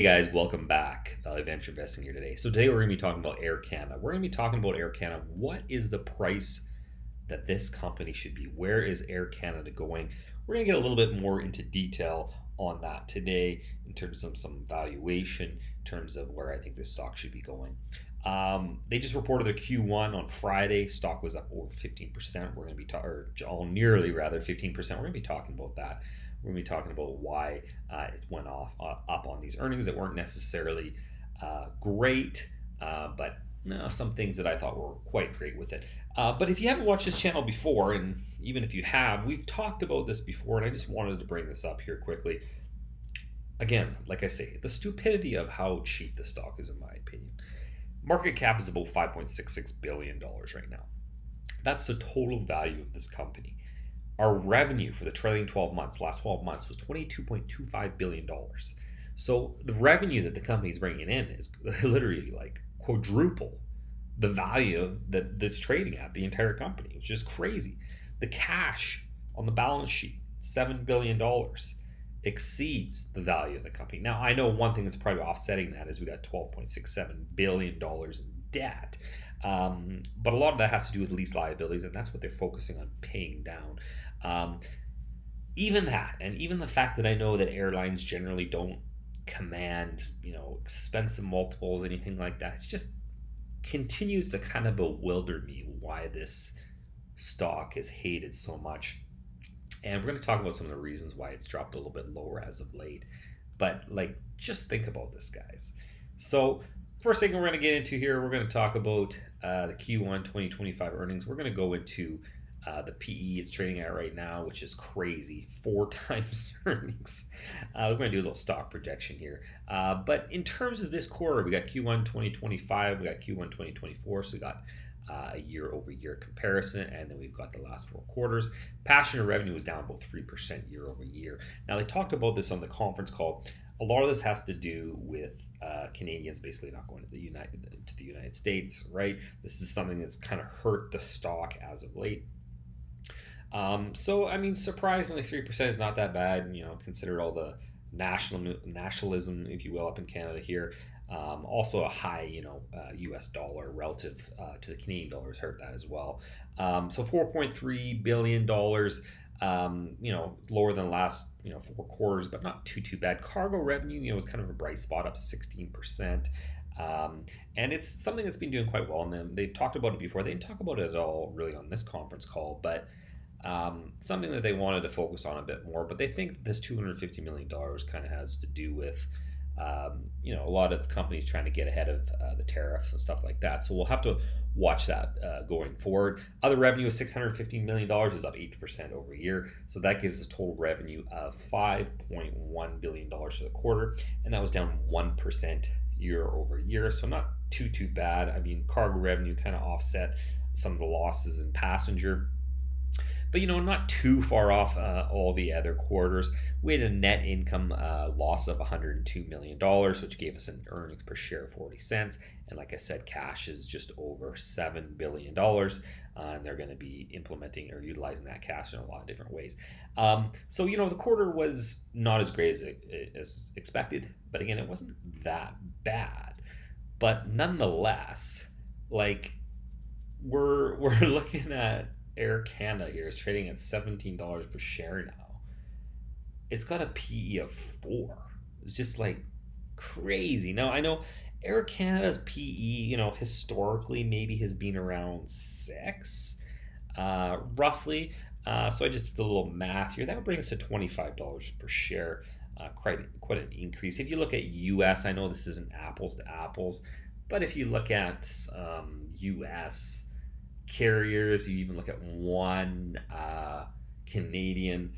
Hey guys, welcome back. Value Venture Investing here today. So today we're going to be talking about Air Canada. We're going to be talking about Air Canada. What is the price that this company should be? Where is Air Canada going? We're going to get a little bit more into detail on that today in terms of some valuation, in terms of where I think this stock should be going. They just reported their Q1 on Friday. Stock was up over 15%. We're going to be nearly rather 15%. We're going to be talking about that. We're going to be talking about why it went up on these earnings that weren't necessarily great, but some things that I thought were quite great with it. But if you haven't watched this channel before, and even if you have, we've talked about this before, and I just wanted to bring this up here quickly. Again, like I say, the stupidity of how cheap the stock is, in my opinion. Market cap is about $5.66 billion right now. That's the total value of this company. Our revenue for the trailing 12 months, last 12 months, was $22.25 billion. So the revenue that the company is bringing in is literally like quadruple the value that's trading at the entire company, which is crazy. The cash on the balance sheet, $7 billion, exceeds the value of the company. Now, I know one thing that's probably offsetting that is we got $12.67 billion in debt. But a lot of that has to do with lease liabilities, and that's what they're focusing on paying down. Even that, and even the fact that I know that airlines generally don't command, expensive multiples, anything like that, it's just continues to kind of bewilder me why this stock is hated so much. And we're going to talk about some of the reasons why it's dropped a little bit lower as of late. But just think about this, guys. So first thing we're going to get into here, we're going to talk about the Q1 2025 earnings. We're going to go into the PE it's trading at right now, which is crazy, 4 times earnings. We're going to do a little stock projection here. But in terms of this quarter, we got Q1 2025, we got Q1 2024, so we got a year-over-year comparison, and then we've got the last 4 quarters. Passenger revenue was down about 3% year-over-year. Now, they talked about this on the conference call. A lot of this has to do with Canadians basically not going to the United States, right? This is something that's kind of hurt the stock as of late. So I mean, surprisingly, 3% is not that bad. Consider all the nationalism, if you will, up in Canada here. Also a high, U.S. dollar relative to the Canadian dollar has hurt that as well. So $4.3 billion, lower than the last, 4 quarters, but not too bad. Cargo revenue, was kind of a bright spot, up 16%. And it's something that's been doing quite well. And they've talked about it before. They didn't talk about it at all really on this conference call, but something that they wanted to focus on a bit more. But they think that this $250 million kind of has to do with a lot of companies trying to get ahead of the tariffs and stuff like that. So we'll have to watch that going forward. Other revenue of $615 million is up 8% over a year. So that gives us total revenue of $5.1 billion for the quarter. And that was down 1% year over year. So not too bad. I mean, cargo revenue kind of offset some of the losses in passenger. But not too far off all the other quarters. We had a net income loss of $102 million, which gave us an earnings per share of 40 cents. And like I said, cash is just over $7 billion. And they're going to be implementing or utilizing that cash in a lot of different ways. So, the quarter was not as great as expected. But again, it wasn't that bad. But nonetheless, we're looking at Air Canada here is trading at $17 per share now. It's got a PE of 4. It's just crazy. Now, I know Air Canada's PE, historically maybe has been around 6, roughly. So I just did a little math here. That would bring us to $25 per share. Quite an increase. If you look at US, I know this isn't apples to apples, but if you look at US carriers, you even look at one Canadian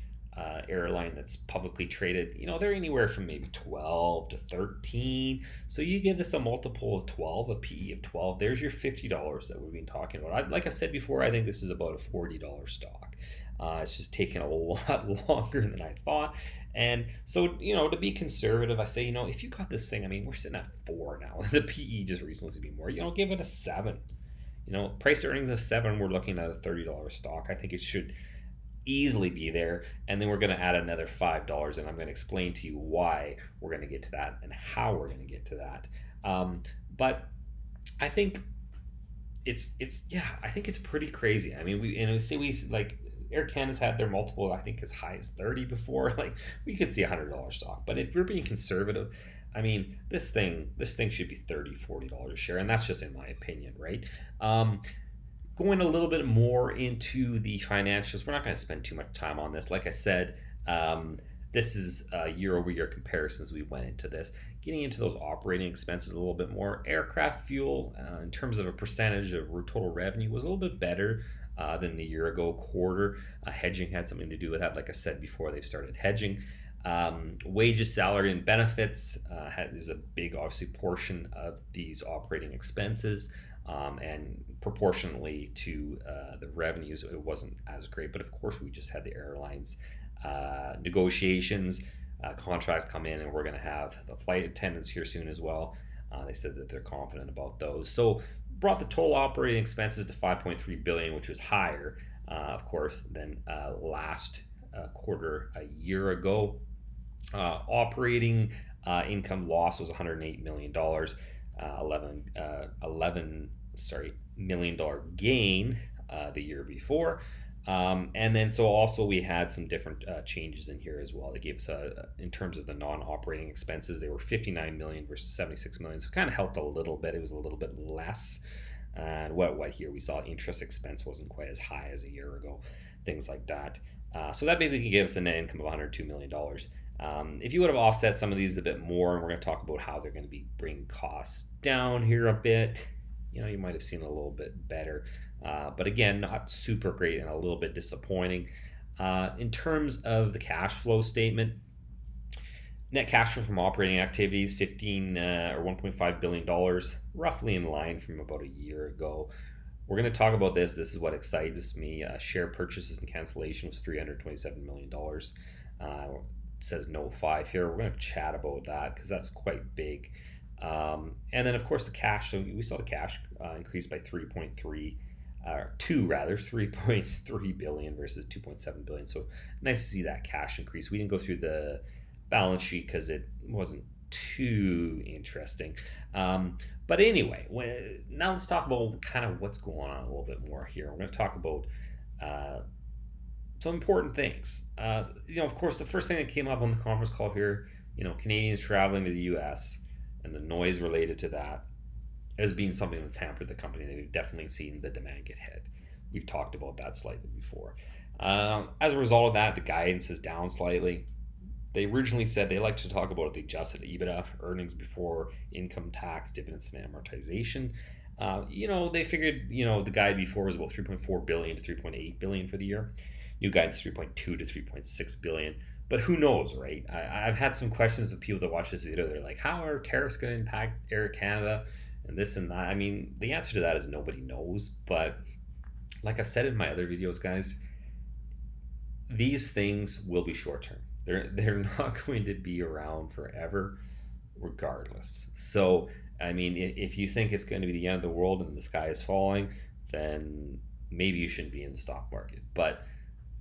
airline that's publicly traded, they're anywhere from maybe 12 to 13. So you give this a multiple of 12, a PE of 12, there's your $50 that we've been talking about. Like I've said before, I think this is about a $40 stock. It's just taken a lot longer than I thought. And so, to be conservative, I say, if you got this thing, I mean, we're sitting at 4 now. The PE just recently be more, give it a 7. Price to earnings of 7, we're looking at a $30 stock. I think it should easily be there. And then we're going to add another $5, and I'm going to explain to you why we're going to get to that and how we're going to get to that. But I think it's yeah, I think it's pretty crazy. I mean, we say we like Air Canada's had their multiple, I think, as high as 30 before. Like we could see $100 stock, but if we're being conservative, I mean, this thing should be $30-$40 a share, and that's just in my opinion, right? Um, Going a little bit more into the financials, we're not going to spend too much time on this. Like I said, this is year over year comparisons. We went into this, getting into those operating expenses a little bit more. Aircraft fuel, in terms of a percentage of total revenue, was a little bit better than the year ago quarter. Hedging had something to do with that. Like I said before, they've started hedging. Wages, salary, and benefits is a big, obviously, portion of these operating expenses. And proportionately to the revenues, it wasn't as great. But of course, we just had the airlines negotiations, contracts come in, and we're going to have the flight attendants here soon as well. They said that they're confident about those. So brought the total operating expenses to 5.3 billion, which was higher, of course, than last quarter a year ago. Operating income loss was $108 million. 11 million dollar gain the year before. And then so also we had some different changes in here as well. They gave us in terms of the non-operating expenses, they were 59 million versus 76 million, so it kind of helped a little bit. It was a little bit less. And what here we saw, interest expense wasn't quite as high as a year ago, things like that. So that basically gave us a net income of $102 million. If you would have offset some of these a bit more, and we're going to talk about how they're going to be bringing costs down here a bit, you might have seen a little bit better. But again, not super great and a little bit disappointing. In terms of the cash flow statement, net cash flow from operating activities, 15 or $1.5 billion, roughly in line from about a year ago. We're going to talk about this. This is what excites me. Share purchases and cancellation was $327 million. It says no 5 here. We're going to chat about that because that's quite big. And then, of course, the cash. So we saw the cash increase by 3.3 billion versus 2.7 billion. So nice to see that cash increase. We didn't go through the balance sheet because it wasn't too interesting. But anyway, now let's talk about kind of what's going on a little bit more here. We're going to talk about some important things. Of course, the first thing that came up on the conference call here, Canadians traveling to the U.S. and the noise related to that as being something that's hampered the company. They've definitely seen the demand get hit. We've talked about that slightly before. As a result of that, the guidance is down slightly. They originally said they like to talk about the adjusted EBITDA, earnings before income tax, dividends, and amortization. They figured, the guide before was about 3.4 billion to 3.8 billion for the year. New guidance 3.2 to 3.6 billion. But who knows, right? I've had some questions of people that watch this video. They're like, how are tariffs going to impact Air Canada and this and that? I mean, the answer to that is nobody knows. But like I've said in my other videos, guys, these things will be short term. They're not going to be around forever, regardless. So, I mean, if you think it's going to be the end of the world and the sky is falling, then maybe you shouldn't be in the stock market. But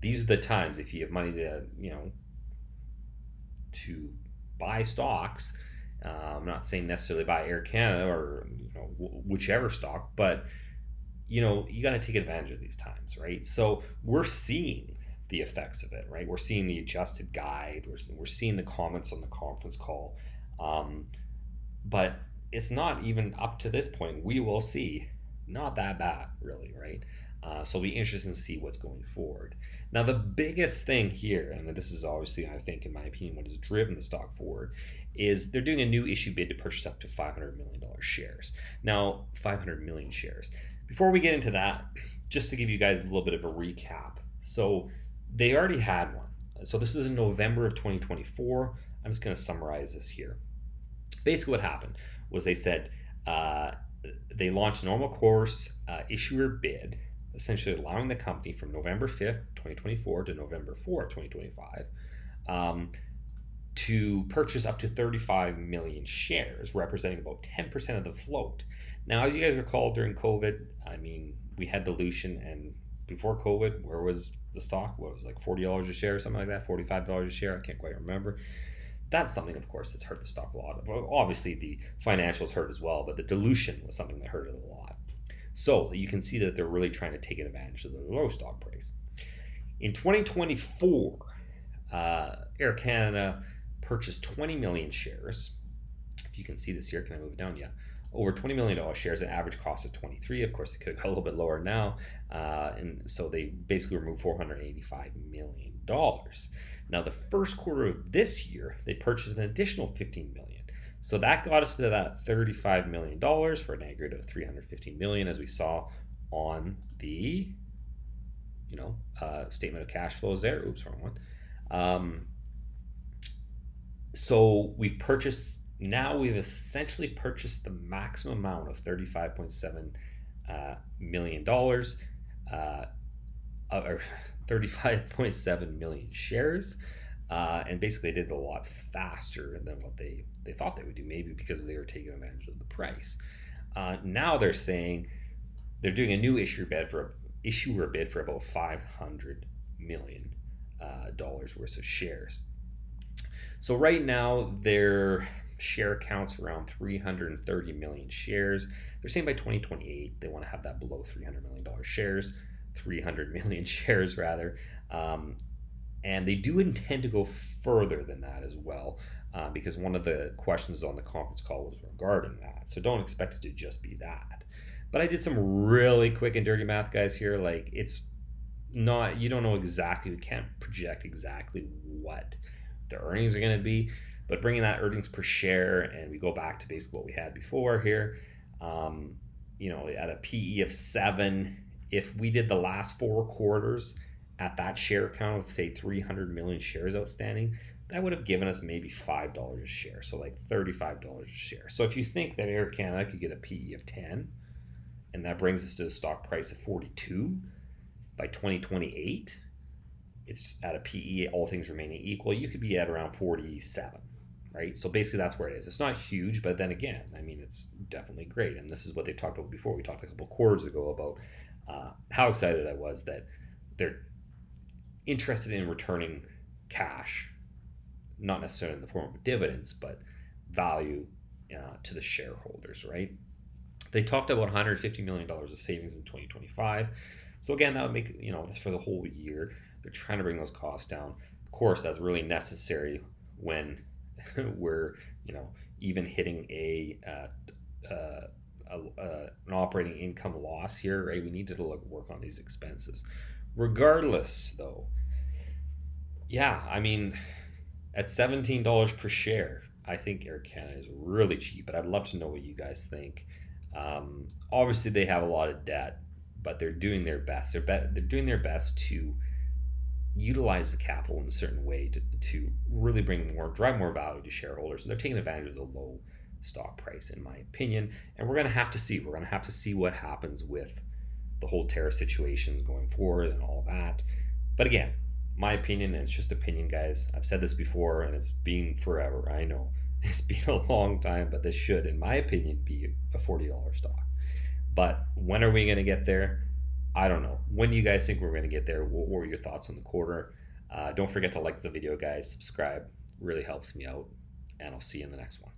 these are the times, if you have money to buy stocks. I'm not saying necessarily buy Air Canada or whichever stock, but you got to take advantage of these times, right? So we're seeing the effects of it, right? We're seeing the adjusted guide. We're seeing the comments on the conference call, but it's not even up to this point. We will see. Not that bad, really, right? So it'll be interesting to see what's going forward. Now, the biggest thing here, and this is obviously, I think, in my opinion, what has driven the stock forward, is they're doing a new issue bid to purchase up to $500 million shares. Now, 500 million shares. Before we get into that, just to give you guys a little bit of a recap. So they already had one. So this is in November of 2024. I'm just going to summarize this here. Basically what happened was they said they launched a normal course issuer bid, essentially allowing the company from November 5th, 2024 to November 4th, 2025 to purchase up to 35 million shares, representing about 10% of the float. Now, as you guys recall, during COVID, I mean, we had dilution, and before COVID, where was the stock. What was it, like $40 a share or something like that, $45 a share. I can't quite remember. That's something, of course, that's hurt the stock a lot. Obviously, the financials hurt as well, but the dilution was something that hurt it a lot. So you can see that they're really trying to take advantage of the low stock price. In 2024, Air Canada purchased 20 million shares. If you can see this here, can I move it down? Yeah. Over $20 million shares at an average cost of 23. Of course, they could have got a little bit lower now. And so they basically removed $485 million. Now, the first quarter of this year, they purchased an additional 15 million. So that got us to that $35 million for an aggregate of $315 million, as we saw on the statement of cash flows there. Oops, wrong one. So we've essentially purchased the maximum amount of $35.7 million, or 35.7 million shares. And basically they did it a lot faster than what they thought they would do, maybe because they were taking advantage of the price. Now they're saying they're doing a new issuer bid for about $500 million worth of shares. So right now their share count's around 330 million shares. They're saying by 2028 they want to have that below $300 million shares, 300 million shares rather. And they do intend to go further than that as well, because one of the questions on the conference call was regarding that. So don't expect it to just be that. But I did some really quick and dirty math, guys, here. Like, it's not, you don't know exactly, we can't project exactly what the earnings are going to be. But bringing that earnings per share, and we go back to basically what we had before here, at a PE of 7, if we did the last 4 quarters at that share count of, say, 300 million shares outstanding, that would have given us maybe $5 a share, so like $35 a share. So if you think that Air Canada could get a PE of 10, and that brings us to a stock price of 42 by 2028, it's at a PE, all things remaining equal, you could be at around 47, right? So basically that's where it is. It's not huge, but then again, I mean, it's definitely great. And this is what they've talked about before. We talked a couple quarters ago about how excited I was that they're interested in returning cash, not necessarily in the form of dividends, but value to the shareholders, right? They talked about $150 million of savings in 2025. So again, that would make, this for the whole year. They're trying to bring those costs down. Of course, that's really necessary when we're, even hitting an operating income loss here, right? We need to work on these expenses. Regardless, though, yeah, I mean, at $17 per share, I think Air Canada is really cheap, but I'd love to know what you guys think. Obviously, they have a lot of debt, but they're doing their best. They're doing their best to utilize the capital in a certain way to really drive more value to shareholders. And they're taking advantage of the low stock price, in my opinion. And we're going to have to see. We're going to have to see what happens with the whole tariff situations going forward and all that. But again, my opinion, and it's just opinion, guys. I've said this before, and it's been forever. I know it's been a long time, but this should, in my opinion, be a $40 stock. But when are we going to get there? I don't know. When do you guys think we're going to get there? What were your thoughts on the quarter? Don't forget to like the video, guys. Subscribe. Really helps me out. And I'll see you in the next one.